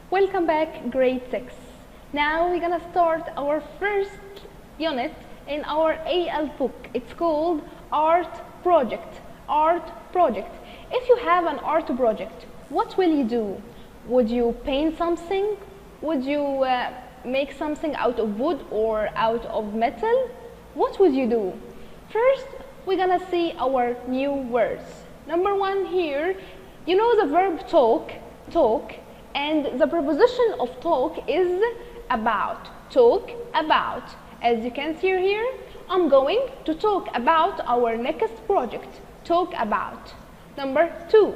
Welcome back, grade 6. Now we're gonna start our first unit in our AL book. It's called Art Project. Art Project. If you have an art project, what will you do? Would you paint something? Would you make something out of wood or out of metal? What would you do? First, we're gonna see our new words. Number 1 here, you know the verb talk, and the preposition of talk is about. Talk about. As you can see here, I'm going to talk about our next project. Talk about. Number 2,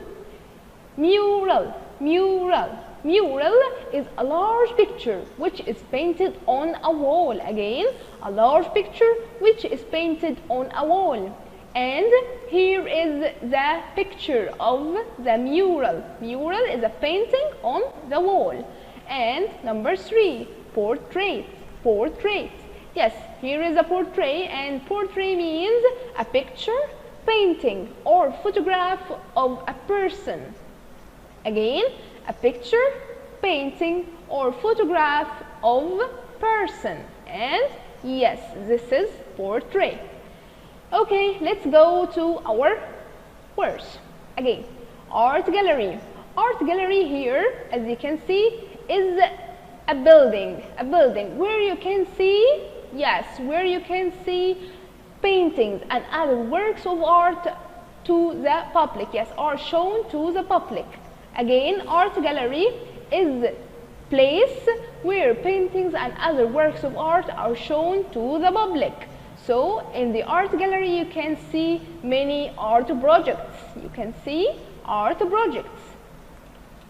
mural. Mural. Mural is a large picture which is painted on a wall. Again, a large picture which is painted on a wall. And here is the picture of the mural. Mural is a painting on the wall. And number 3, portrait. Portrait. Yes, here is a portrait, and portrait means a picture, painting, or photograph of a person. Again, a picture, painting, or photograph of person. And yes, this is portrait. Okay, let's go to our words. Again, art gallery. Art gallery here, as you can see, is a building. A building where you can see, yes, where you can see paintings and other works of art to the public. Yes, are shown to the public. Again, art gallery is place where paintings and other works of art are shown to the public. So, in the art gallery you can see many art projects. You can see art projects.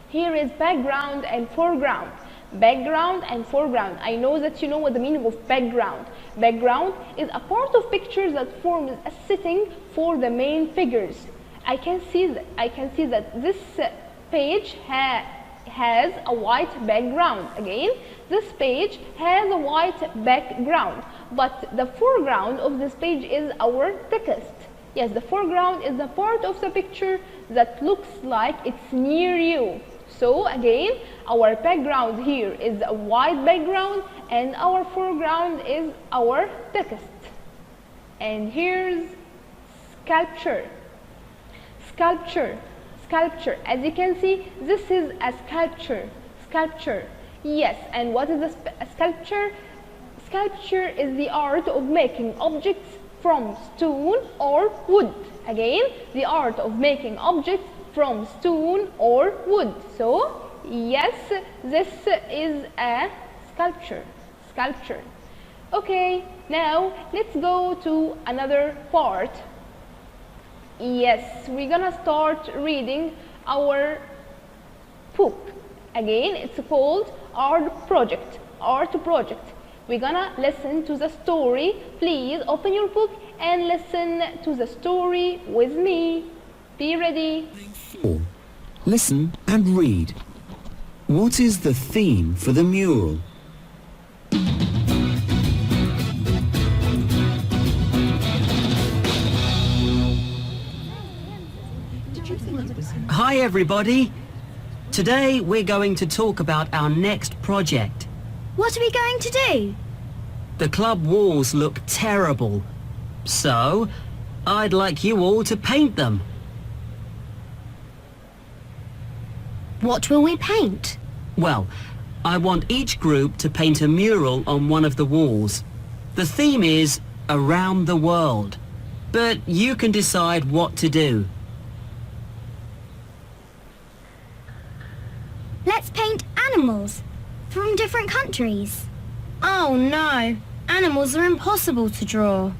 Here is background and foreground. Background and foreground. I know that you know what the meaning of background. Background is a part of picture that forms a setting for the main figures. I can see that this page has a white background. Again, this page has a white background, but the foreground of this page is our text. Yes, the foreground is the part of the picture that looks like it's near you. So again, our background here is a white background and our foreground is our text. And here's sculpture. Sculpture. Sculpture. As you can see, this is a sculpture. Sculpture. Yes, and what is a sculpture? Sculpture is the art of making objects from stone or wood. Again, the art of making objects from stone or wood. So, yes, this is a sculpture. Sculpture. Okay, now let's go to another part. Yes, we're gonna start reading our book. Again, it's called Art Project. Art Project. We're gonna listen to the story. Please open your book and listen to the story with me. Be ready. 4. Listen and read. What is the theme for the mural? Hi everybody! Today we're going to talk about our next project. What are we going to do? The club walls look terrible, so I'd like you all to paint them. What will we paint? Well, I want each group to paint a mural on one of the walls. The theme is Around the World, but you can decide what to do. Let's paint animals from different countries. Oh no, animals are impossible to draw.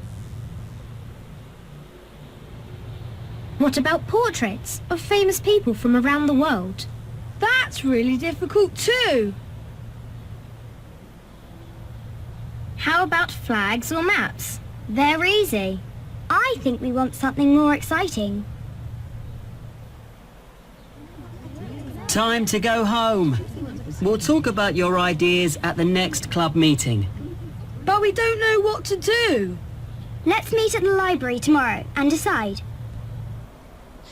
What about portraits of famous people from around the world? That's really difficult too. How about flags or maps? They're easy. I think we want something more exciting. Time to go home. We'll talk about your ideas at the next club meeting. But we don't know what to do. Let's meet at the library tomorrow and decide.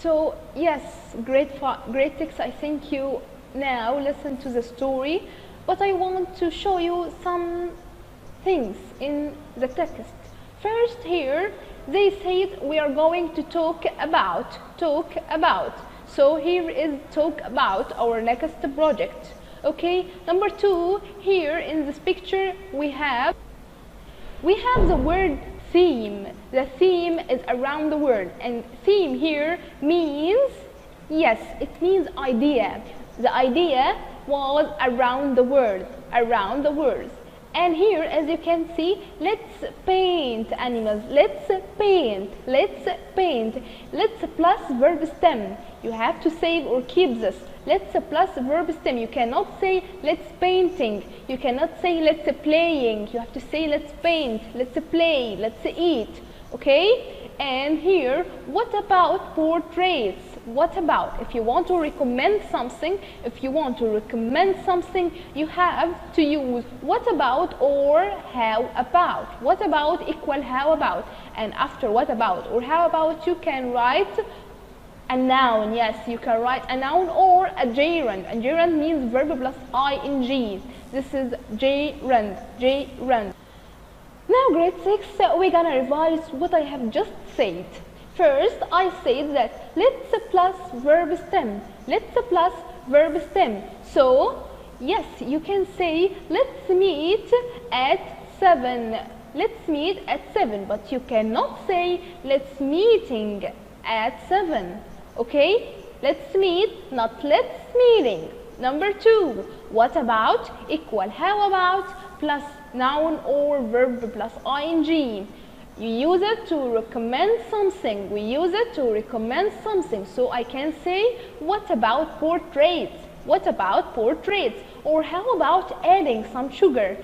So yes, grade 6, I think you now listen to the story, but I want to show you some things in the text. First here, they said we are going to talk about. So here is talk about, our next project. Okay, number 2, here in this picture we have the word theme. The theme is around the world, and theme here means, yes, it means idea. The idea was around the world, And here, as you can see, let's paint animals. Let's paint. Let's plus verb stem. You have to save or keep this. Let's plus verb stem. You cannot say let's painting. You cannot say let's playing. You have to say let's paint, let's play, let's eat. Okay? And here, what about portraits? What about? If you want to recommend something, you have to use what about or how about. What about equal how about. And after what about or how about, you can write a noun. Yes, you can write a noun or a gerund. A gerund means verb plus ing. This is gerund. Now, grade 6, we're gonna revise what I have just said. First, I said that let's plus verb stem. So, yes, you can say let's meet at 7. But you cannot say let's meeting at 7. Okay? Let's meet, not let's meeting. Number 2, what about equal how about plus noun or verb plus ing. You use it to recommend something. So I can say, what about portraits? Or how about adding some sugar?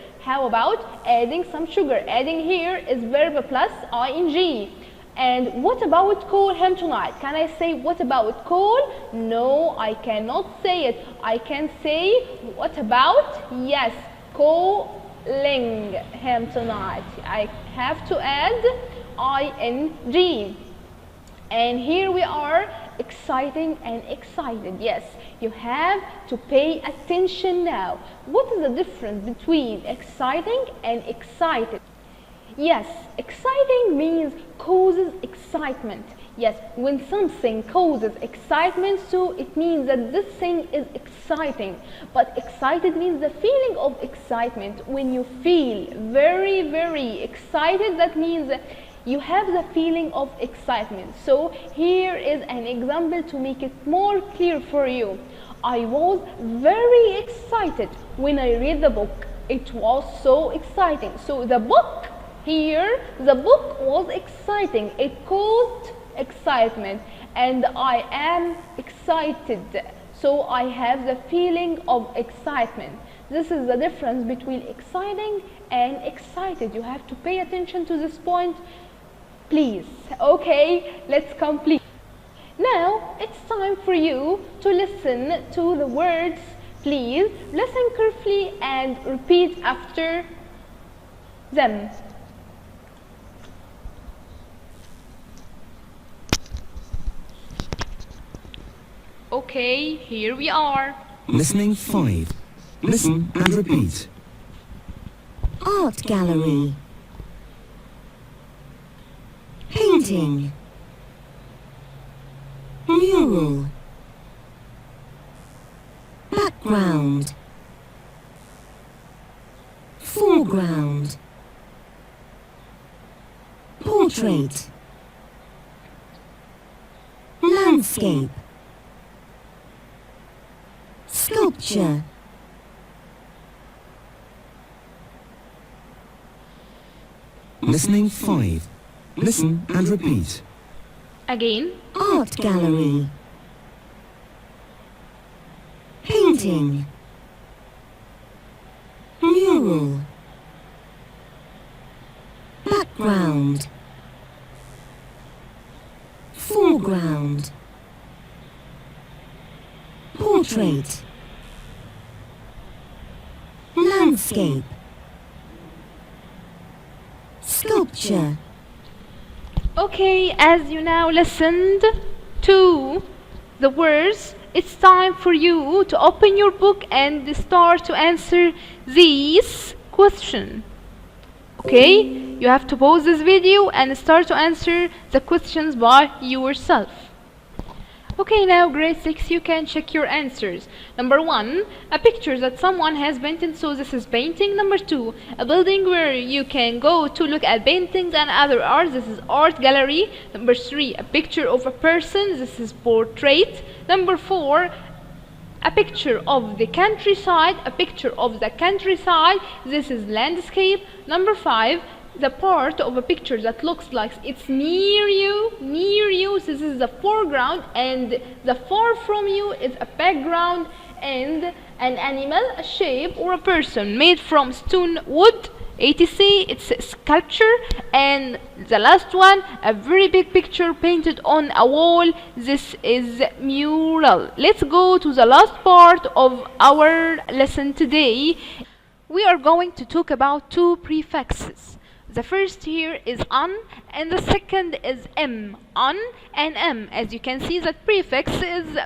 Adding here is verb plus ing. And what about call him tonight? Can I say what about call? No, I cannot say it. I can say what about? Yes, calling him tonight. I have to add ing. And here we are, exciting and excited. Yes, you have to pay attention now. What is the difference between exciting and excited? Yes, exciting means causes excitement. Yes, when something causes excitement, so it means that this thing is exciting. But excited means the feeling of excitement. When you feel very, very excited, that means you have the feeling of excitement. So here is an example to make it more clear for you. I was very excited when I read the book. It was so exciting. So the book here, the book was exciting. It caused excitement, and I am excited. So I have the feeling of excitement. This is the difference between exciting and excited. You have to pay attention to this point, please. Okay, let's complete. Now it's time for you to listen to the words. Please listen carefully and repeat after them. Okay, here we are. Listening 5. Listen and repeat. Art gallery. Painting. Mural. Background. Foreground. Portrait. Landscape. Sculpture. Listening 5. Listen and repeat. Again. Art gallery. Painting. Mural. Background. Foreground. Portrait. Landscape. Sculpture. Okay, as you now listened to the words it's time for you to open your book and start to answer these questions. Okay, you have to pause this video and start to answer the questions by yourself. Okay, now grade 6, you can check your answers. Number 1, a picture that someone has painted, so this is painting. Number 2, a building where you can go to look at paintings and other art, this is art gallery. Number 3, a picture of a person, this is portrait. Number 4, a picture of the countryside, a picture of the countryside, this is landscape. Number 5, the part of a picture that looks like it's near you, this is the foreground, and the far from you is a background, and an animal, a shape, or a person made from stone, wood, etc. It's a sculpture. And the last one, a very big picture painted on a wall, this is mural. Let's go to the last part of our lesson today. We are going to talk about two prefixes. The first here is an, and the second is m. An and m. As you can see, that prefix is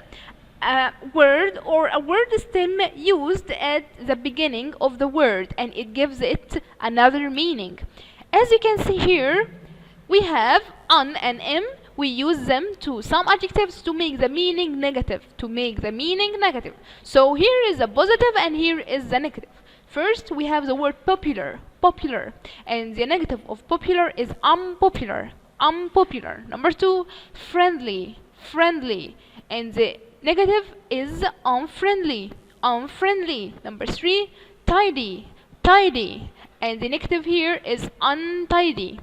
a word or a word stem used at the beginning of the word, and it gives it another meaning. As you can see here, we have an and m. We use them to some adjectives to make the meaning negative. So here is the positive and here is the negative. First, we have the word popular, and the negative of popular is unpopular. Number 2, friendly, and the negative is unfriendly. Number 3, tidy, and the negative here is untidy.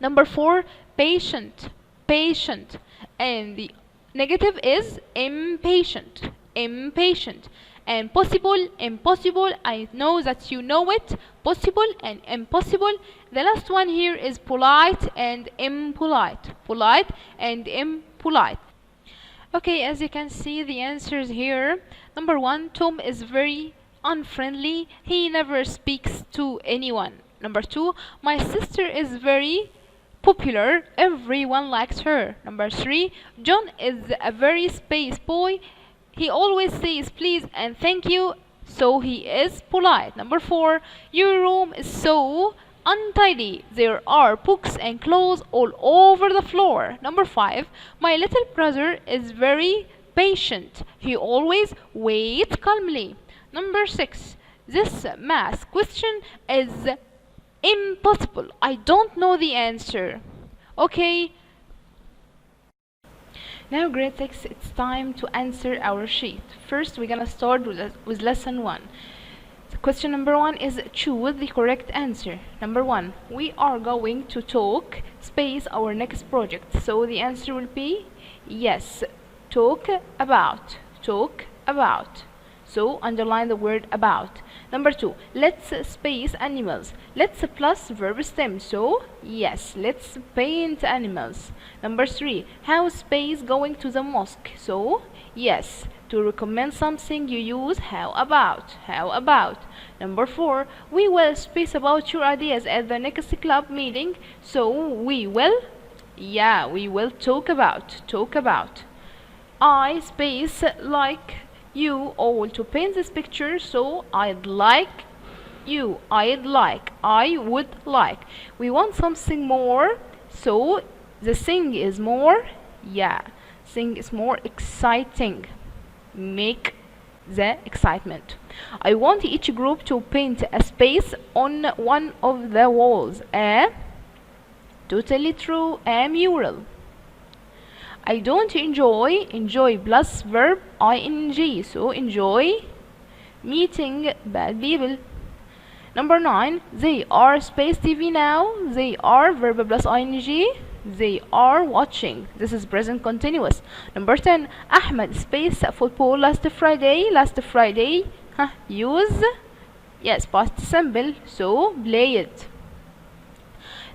Number 4, patient, and the negative is impatient. And possible, impossible, I know that you know it, possible and impossible. The last one here is polite and impolite. Okay, as you can see the answers here. Number 1, Tom is very unfriendly. He never speaks to anyone. Number 2, my sister is very popular. Everyone likes her. Number 3, John is a very space boy. He always says please and thank you, so he is polite. Number 4, your room is so untidy. There are books and clothes all over the floor. Number 5, my little brother is very patient. He always waits calmly. Number 6, this math question is impossible. I don't know the answer. Okay. Now grade 6, it's time to answer our sheet. First, we're gonna start with lesson 1. Question number 1 is choose the correct answer. Number 1, we are going to talk space our next project. So the answer will be yes, talk about. So underline the word about. Number 2, let's space animals. Let's plus verb stem. So yes, let's paint animals. Number 3, how space going to the mosque. So yes, to recommend something you use how about. Number 4, we will space about your ideas at the next club meeting. So we will talk about. I space like you all to paint this picture, so I would like. We want something more, so the thing is more. Thing is more exciting. Make the excitement. I want each group to paint a space on one of the walls. Totally true, a mural. I don't enjoy plus verb ing, so enjoy meeting bad people. Number 9, they are space TV now. They are verb plus ing. They are watching. This is present continuous. Number 10, Ahmed space football last Friday. Use yes past simple, so play it.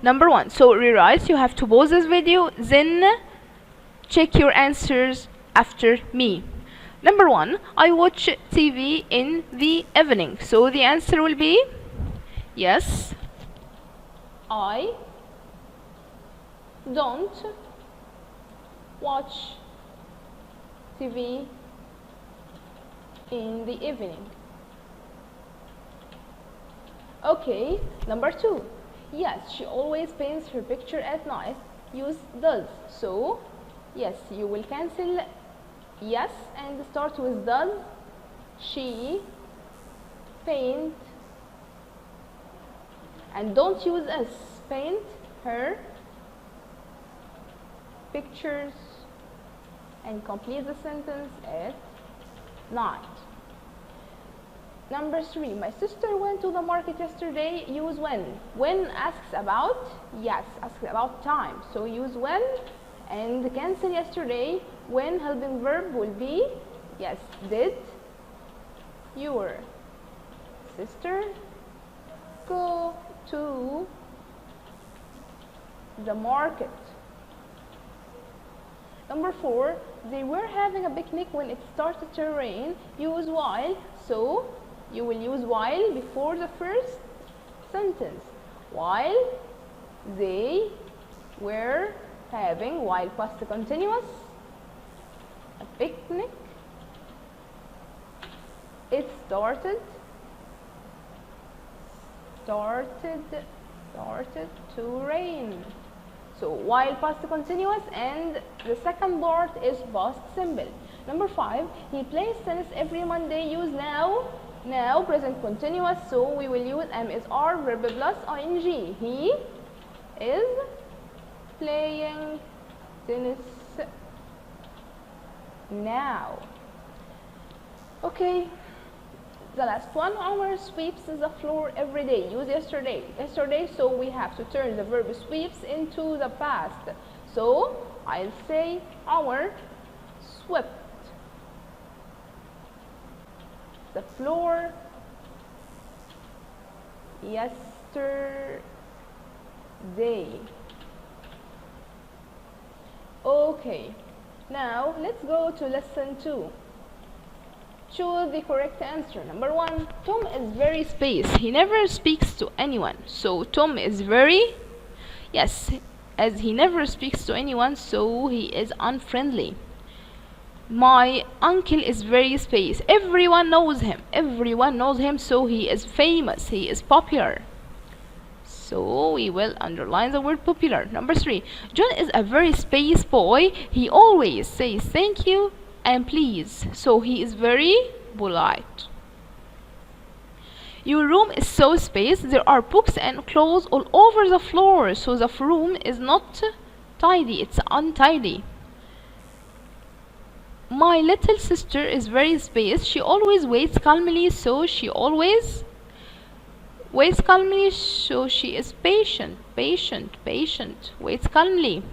Number 1, so rewrite. You have to pause this video, then check your answers after me. Number 1, I watch TV in the evening. So the answer will be yes, I don't watch TV in the evening. Okay, number 2. Yes, she always paints her picture at night. Use does. So, yes, you will cancel yes and start with does. She paint, and don't use s. Paint her pictures and complete the sentence at night. Number 3, my sister went to the market yesterday. Use when. When asks about, yes, asks about time. So use when and cancel yesterday. When helping verb will be, yes, did your sister go to the market? Number 4, they were having a picnic when it started to rain. Use while. So you will use while before the first sentence. While they were having, while past continuous, a picnic, it started to rain. So while past continuous, and the second part is past simple. Number 5, he plays tennis every Monday. Use now. Now present continuous, so we will use am is are verb plus ing. He is playing tennis now. Okay, the last one, Omar sweeps the floor every day. Use yesterday. Yesterday, so we have to turn the verb sweeps into the past. So I'll say Omar swept the floor yesterday. Okay, now let's go to lesson 2. Choose the correct answer. Number 1, Tom is very space. He never speaks to anyone. So Tom is very, yes, as he never speaks to anyone, so he is unfriendly. My uncle is very space. Everyone knows him. Everyone knows him, so he is famous. He is popular. So we will underline the word popular. Number 3, John is a very space boy. He always says thank you and please. So he is very polite. Your room is so space. There are books and clothes all over the floor. So the room is not tidy. It's untidy. My little sister is very space. She always waits calmly, so she always waits calmly, so she is patient. Waits calmly.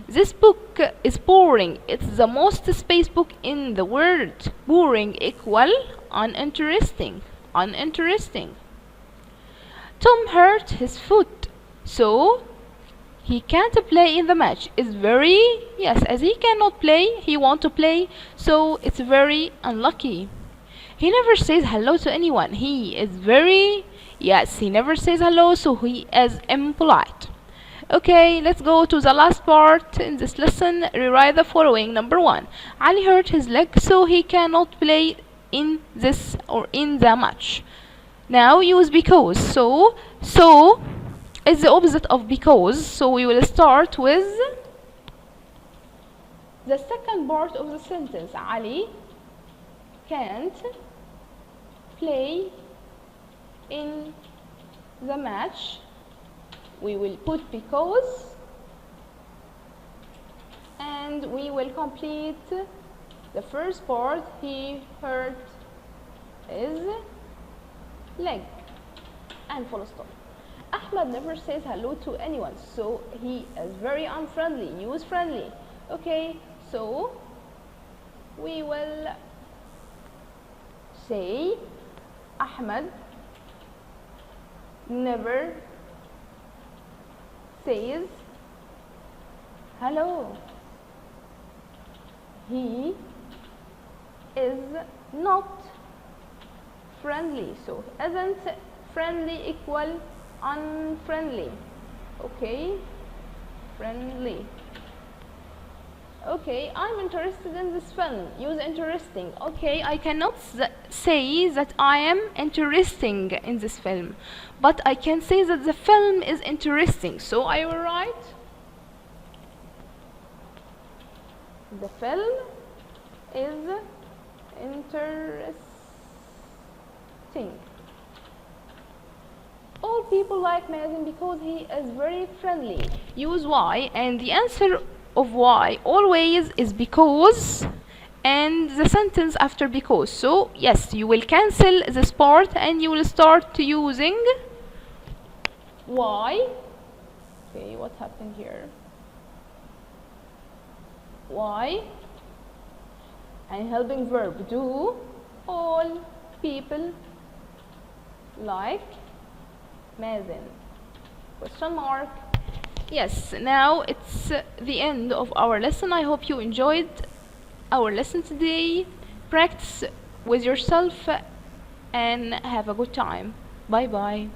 This book is boring. It's the most space book in the world. Boring equal uninteresting. Tom hurt his foot, so he can't play in the match. It's very, yes, as he cannot play, he want to play, so it's very unlucky. He never says hello to anyone. He is very, yes, he never says hello, so he is impolite. Okay, let's go to the last part in this lesson. Rewrite the following. Number 1, Ali hurt his leg, so he cannot play in this or in the match. Now use because. So is the opposite of because, so we will start with the second part of the sentence. Ali can't play in the match. We will put because and we will complete the first part. He hurt his leg and full stop. Ahmed never says hello to anyone, so he is very unfriendly. Use friendly. Okay, so we will say Ahmed never says hello. He is not friendly, so isn't friendly equal unfriendly. Okay, friendly. Okay. Okay, I'm interested in this film. Use interesting. Okay, I cannot say that I am interesting in this film, but I can say that the film is interesting. So I will write the film is interesting. All people like Mazen because he is very friendly. Use why, and the answer of why always is because, and the sentence after because. So yes, you will cancel this part and you will start using why. Okay, what happened here? Why, and helping verb do all people like Mazen? Question mark. Yes, now it's the end of our lesson. I hope you enjoyed our lesson today. Practice with yourself and have a good time. Bye bye.